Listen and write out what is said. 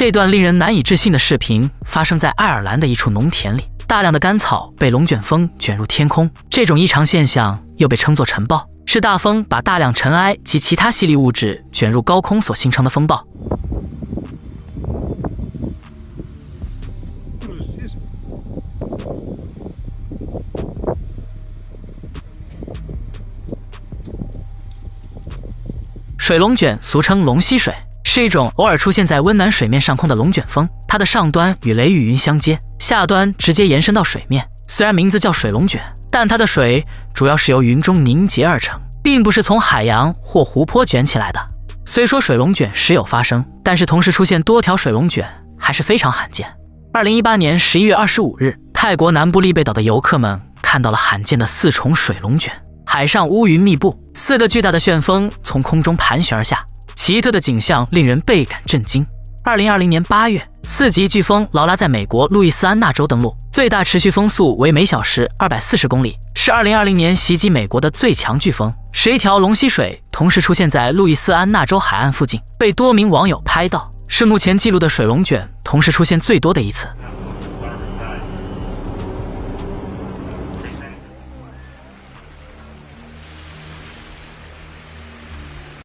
这段令人难以置信的视频发生在爱尔兰的一处农田里，大量的干草被龙卷风卷入天空。这种异常现象又被称作尘暴，是大风把大量尘埃及其他细粒物质卷入高空所形成的风暴。水龙卷俗称龙吸水，是一种偶尔出现在温暖水面上空的龙卷风，它的上端与雷雨云相接，下端直接延伸到水面。虽然名字叫水龙卷，但它的水主要是由云中凝结而成，并不是从海洋或湖泊卷起来的。虽说水龙卷时有发生，但是同时出现多条水龙卷还是非常罕见。2018年11月25日，泰国南部丽贝岛的游客们看到了罕见的4重水龙卷，海上乌云密布，4个巨大的旋风从空中盘旋而下，奇特的景象令人倍感震惊。2020年8月，4级飓风劳拉在美国路易斯安那州登陆，最大持续风速为每小时240公里，是2020年袭击美国的最强飓风。11条龙吸水同时出现在路易斯安那州海岸附近，被多名网友拍到，是目前记录的水龙卷同时出现最多的一次。